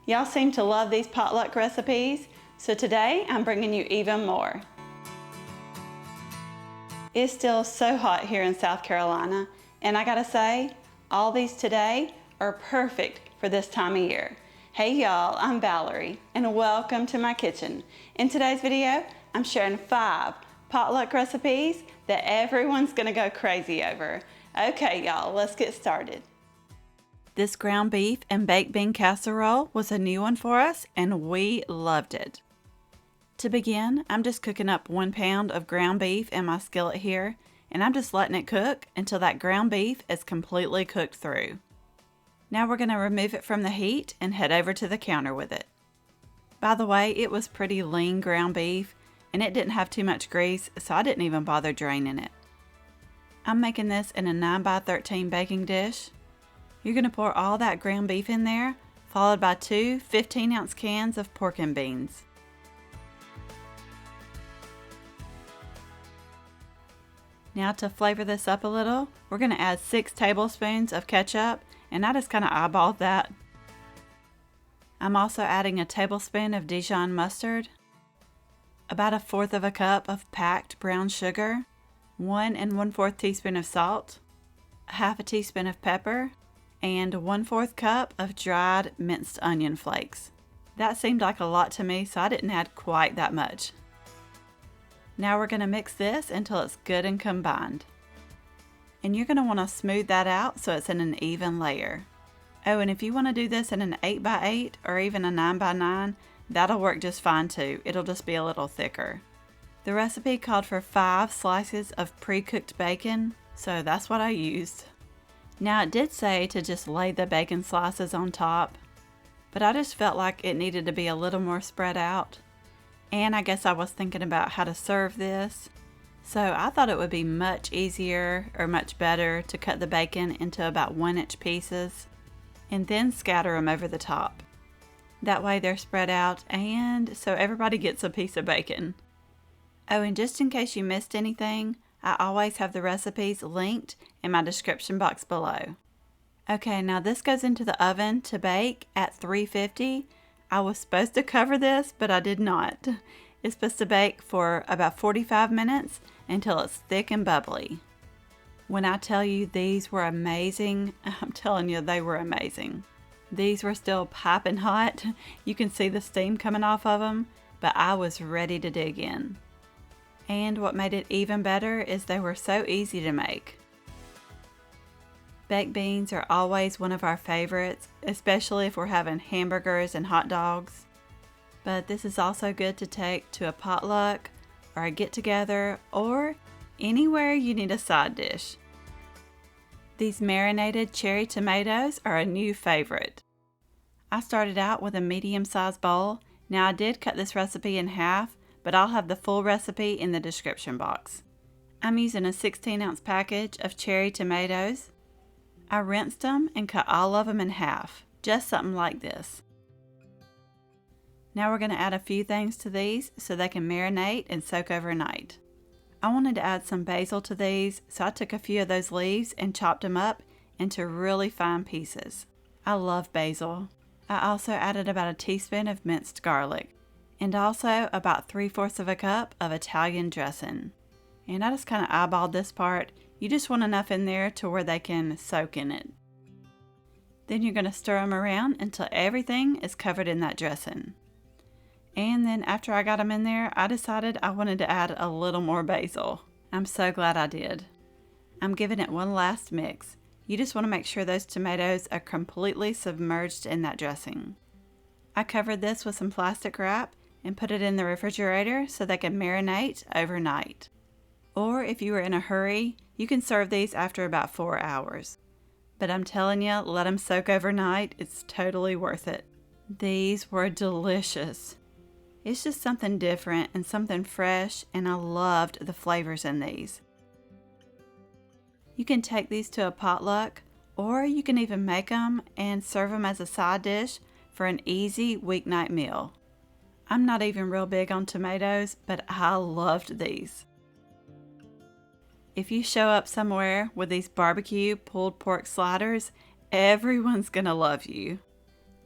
Y'all seem to love these potluck recipes, so today I'm bringing you even more. It's still so hot here in South Carolina, and I gotta say, all these today are perfect for this time of year. Hey y'all, I'm Valerie, and welcome to my kitchen. In today's video, I'm sharing 5 potluck recipes that everyone's gonna go crazy over. Okay y'all, let's get started. This ground beef and baked bean casserole was a new one for us, and we loved it. To begin, I'm just cooking up 1 pound of ground beef in my skillet here, and I'm just letting it cook until that ground beef is completely cooked through. Now we're going to remove it from the heat and head over to the counter with it. By the way, it was pretty lean ground beef, and it didn't have too much grease, so I didn't even bother draining it. I'm making this in a 9x13 baking dish. You're going to pour all that ground beef in there, followed by 2 15-ounce cans of pork and beans. Now to flavor this up a little, we're going to add 6 tablespoons of ketchup, and I just kind of eyeballed that. I'm also adding a tablespoon of Dijon mustard, about 1/4 cup of packed brown sugar, 1 1/4 teaspoon of salt, 1/2 teaspoon of pepper, and 1/4 cup of dried minced onion flakes. That seemed like a lot to me, so I didn't add quite that much. Now we're going to mix this until it's good and combined. And you're going to want to smooth that out so it's in an even layer. Oh, and if you want to do this in an 8x8 or even a 9x9, that'll work just fine too. It'll just be a little thicker. The recipe called for 5 slices of pre-cooked bacon, so that's what I used. Now it did say to just lay the bacon slices on top, but I just felt like it needed to be a little more spread out. And I guess I was thinking about how to serve this, so I thought it would be much easier or much better to cut the bacon into about 1-inch pieces and then scatter them over the top. That way they're spread out and so everybody gets a piece of bacon. Oh, and just in case you missed anything, I always have the recipes linked in my description box below. Okay, now this goes into the oven to bake at 350. I was supposed to cover this, but I did not. It's supposed to bake for about 45 minutes until it's thick and bubbly. When I tell you these were amazing, I'm telling you they were amazing. These were still piping hot. You can see the steam coming off of them, but I was ready to dig in. And what made it even better is they were so easy to make. Baked beans are always one of our favorites, especially if we're having hamburgers and hot dogs. But this is also good to take to a potluck or a get-together or anywhere you need a side dish. These marinated cherry tomatoes are a new favorite. I started out with a medium-sized bowl. Now I did cut this recipe in half, but I'll have the full recipe in the description box. I'm using a 16-ounce package of cherry tomatoes. I rinsed them and cut all of them in half, just something like this. Now we're going to add a few things to these so they can marinate and soak overnight. I wanted to add some basil to these, so I took a few of those leaves and chopped them up into really fine pieces. I love basil. I also added about a teaspoon of minced garlic, and also about 3/4 cup of Italian dressing. And I just kind of eyeballed this part. You just want enough in there to where they can soak in it. Then you're going to stir them around until everything is covered in that dressing. And then after I got them in there, I decided I wanted to add a little more basil. I'm so glad I did. I'm giving it one last mix. You just want to make sure those tomatoes are completely submerged in that dressing. I covered this with some plastic wrap and put it in the refrigerator so they can marinate overnight. Or if you were in a hurry, you can serve these after about 4 hours. But I'm telling you, let them soak overnight. It's totally worth it. These were delicious. It's just something different and something fresh, and I loved the flavors in these. You can take these to a potluck, or you can even make them and serve them as a side dish for an easy weeknight meal. I'm not even real big on tomatoes, but I loved these. If you show up somewhere with these barbecue pulled pork sliders, everyone's gonna love you.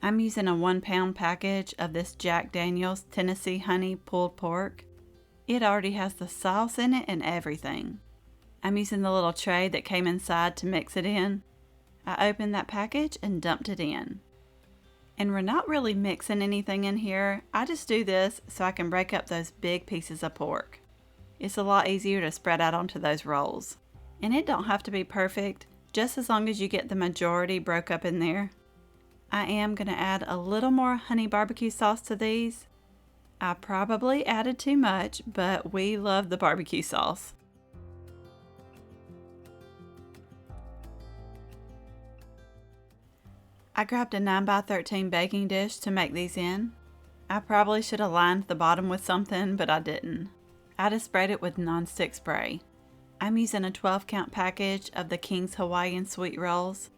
I'm using a 1-pound package of this Jack Daniel's Tennessee Honey pulled pork. It already has the sauce in it and everything. I'm using the little tray that came inside to mix it in. I opened that package and dumped it in. And we're not really mixing anything in here. I just do this so I can break up those big pieces of pork. It's a lot easier to spread out onto those rolls. And it don't have to be perfect, just as long as you get the majority broke up in there. I am going to add a little more honey barbecue sauce to these. I probably added too much, but we love the barbecue sauce. I grabbed a 9x13 baking dish to make these in. I probably should have lined the bottom with something, but I didn't. I just sprayed it with nonstick spray. I'm using a 12-count package of the King's Hawaiian sweet rolls.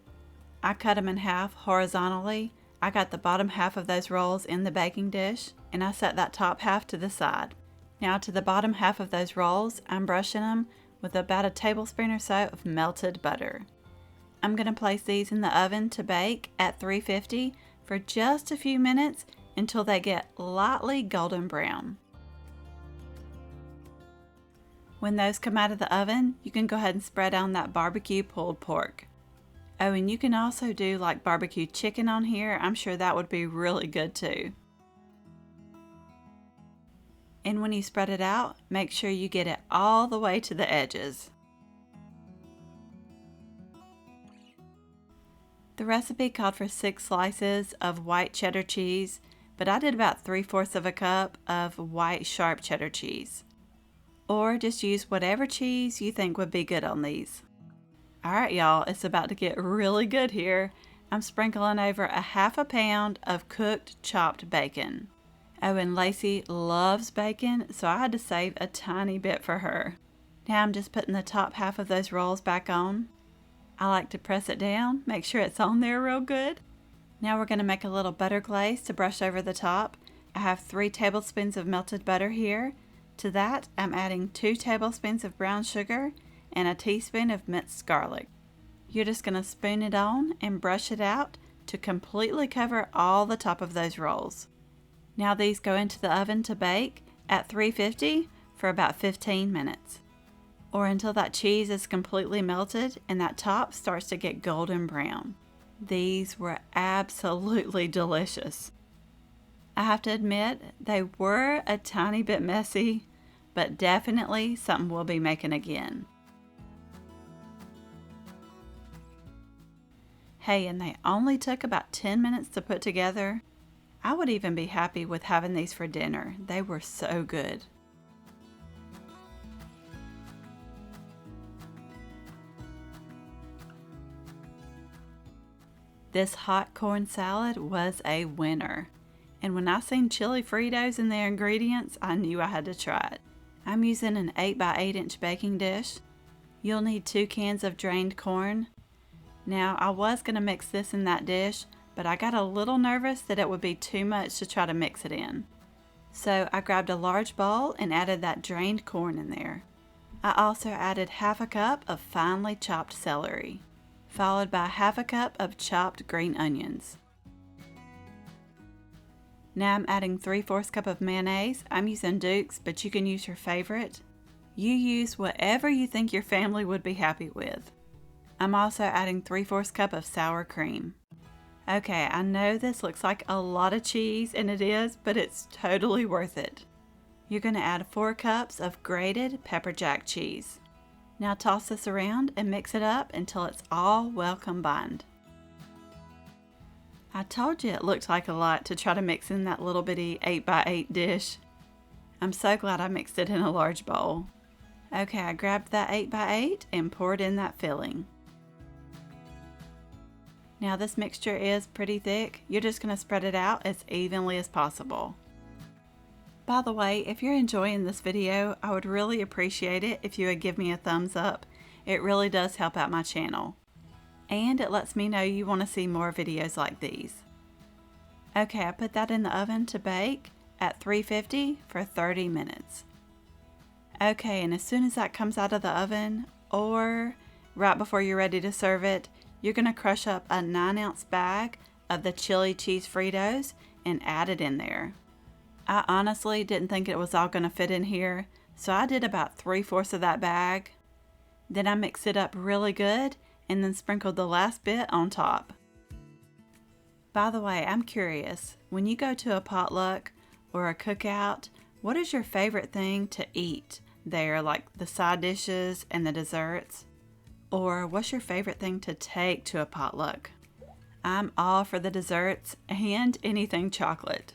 I cut them in half horizontally. I got the bottom half of those rolls in the baking dish, and I set that top half to the side. Now to the bottom half of those rolls, I'm brushing them with about a tablespoon or so of melted butter. I'm going to place these in the oven to bake at 350 for just a few minutes until they get lightly golden brown. When those come out of the oven, you can go ahead and spread on that barbecue pulled pork. Oh, and you can also do like barbecue chicken on here. I'm sure that would be really good too. And when you spread it out, make sure you get it all the way to the edges. The recipe called for 6 slices of white cheddar cheese, but I did about 3/4 of a cup of white sharp cheddar cheese. Or just use whatever cheese you think would be good on these. Alright y'all, it's about to get really good here. I'm sprinkling over a 1/2 pound of cooked chopped bacon. Oh, and Lacey loves bacon, so I had to save a tiny bit for her. Now I'm just putting the top half of those rolls back on. I like to press it down, make sure it's on there real good. Now we're going to make a little butter glaze to brush over the top. I have 3 tablespoons of melted butter here. To that, I'm adding 2 tablespoons of brown sugar and a teaspoon of minced garlic. You're just going to spoon it on and brush it out to completely cover all the top of those rolls. Now these go into the oven to bake at 350 for about 15 minutes. Or until that cheese is completely melted and that top starts to get golden brown. These were absolutely delicious. I have to admit, they were a tiny bit messy, but definitely something we'll be making again. Hey, and they only took about 10 minutes to put together. I would even be happy with having these for dinner. They were so good. This hot corn salad was a winner. And when I seen chili Fritos in their ingredients, I knew I had to try it. I'm using an 8x8 inch baking dish. You'll need 2 cans of drained corn. Now, I was going to mix this in that dish, but I got a little nervous that it would be too much to try to mix it in. So I grabbed a large bowl and added that drained corn in there. I also added 1/2 cup of finely chopped celery, followed by 1/2 cup of chopped green onions. Now I'm adding 3/4 cup of mayonnaise. I'm using Duke's, but you can use your favorite. You use whatever you think your family would be happy with. I'm also adding 3/4 cup of sour cream. Okay, I know this looks like a lot of cheese, and it is, but it's totally worth it. You're going to add 4 cups of grated pepper jack cheese. Now toss this around and mix it up until it's all well combined. I told you it looked like a lot to try to mix in that little bitty 8x8 dish. I'm so glad I mixed it in a large bowl. Okay, I grabbed that 8x8 and poured in that filling. Now this mixture is pretty thick. You're just going to spread it out as evenly as possible. By the way, if you're enjoying this video, I would really appreciate it if you would give me a thumbs up. It really does help out my channel. And it lets me know you want to see more videos like these. Okay, I put that in the oven to bake at 350 for 30 minutes. Okay, and as soon as that comes out of the oven, or right before you're ready to serve it, you're going to crush up a 9-ounce bag of the chili cheese Fritos and add it in there. I honestly didn't think it was all going to fit in here, so I did about 3/4 of that bag. Then I mixed it up really good and then sprinkled the last bit on top. By the way, I'm curious, when you go to a potluck or a cookout, what is your favorite thing to eat there, like the side dishes and the desserts? Or what's your favorite thing to take to a potluck? I'm all for the desserts and anything chocolate.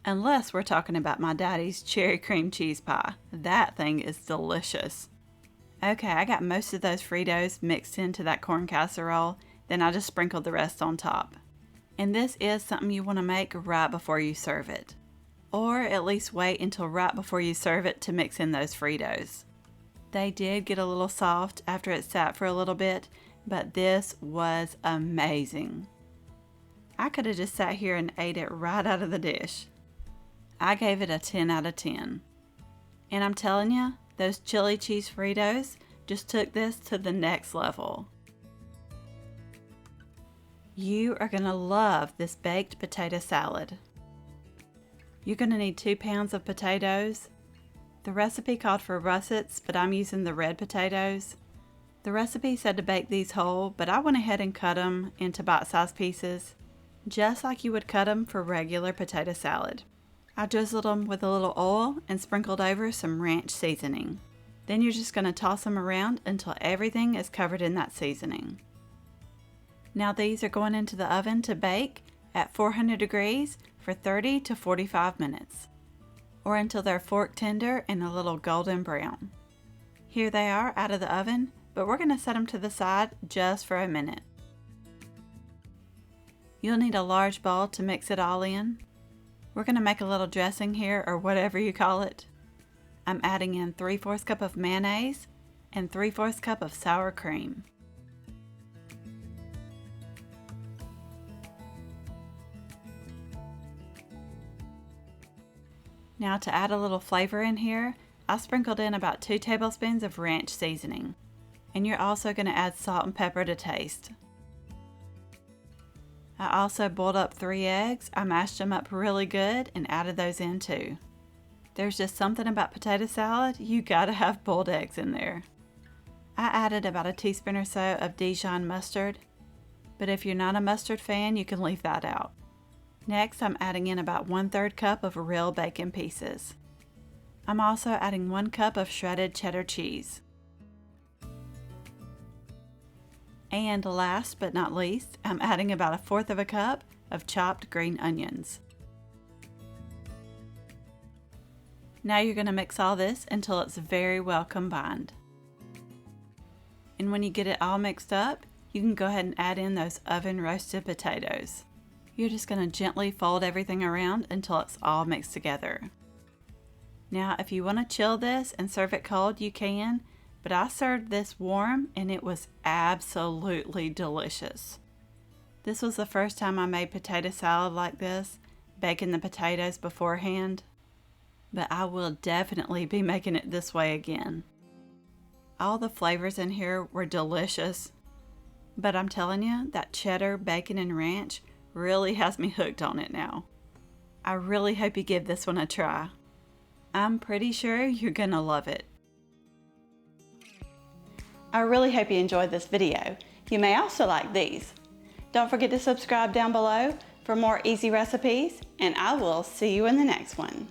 Unless we're talking about my daddy's cherry cream cheese pie. That thing is delicious. Okay, I got most of those Fritos mixed into that corn casserole, then I just sprinkled the rest on top. And this is something you want to make right before you serve it. Or at least wait until right before you serve it to mix in those Fritos. They did get a little soft after it sat for a little bit, but this was amazing. I could have just sat here and ate it right out of the dish. I gave it a 10 out of 10. And I'm telling you, those chili cheese Fritos just took this to the next level. You are going to love this baked potato salad. You're going to need 2 pounds of potatoes. The recipe called for russets, but I'm using the red potatoes. The recipe said to bake these whole, but I went ahead and cut them into bite-sized pieces, just like you would cut them for regular potato salad. I drizzled them with a little oil and sprinkled over some ranch seasoning. Then you're just going to toss them around until everything is covered in that seasoning. Now these are going into the oven to bake at 400 degrees for 30 to 45 minutes, or until they're fork tender and a little golden brown. Here they are out of the oven, but we're going to set them to the side just for a minute. You'll need a large bowl to mix it all in. We're going to make a little dressing here, or whatever you call it. I'm adding in 3/4 cup of mayonnaise and 3/4 cup of sour cream. Now to add a little flavor in here, I sprinkled in about 2 tablespoons of ranch seasoning. And you're also going to add salt and pepper to taste. I also boiled up 3 eggs. I mashed them up really good and added those in too. There's just something about potato salad, you gotta have boiled eggs in there. I added about a teaspoon or so of Dijon mustard, but if you're not a mustard fan, you can leave that out. Next, I'm adding in about 1/3 cup of real bacon pieces. I'm also adding 1 cup of shredded cheddar cheese. And last but not least, I'm adding about 1/4 cup of chopped green onions. Now you're going to mix all this until it's very well combined. And when you get it all mixed up, you can go ahead and add in those oven roasted potatoes. You're just going to gently fold everything around until it's all mixed together. Now if you want to chill this and serve it cold, you can, but I served this warm and it was absolutely delicious. This was the first time I made potato salad like this, baking the potatoes beforehand, but I will definitely be making it this way again. All the flavors in here were delicious, but I'm telling you, that cheddar, bacon, and ranch really has me hooked on it now. I really hope you give this one a try. I'm pretty sure you're gonna love it. I really hope you enjoyed this video. You may also like these. Don't forget to subscribe down below for more easy recipes, and I will see you in the next one.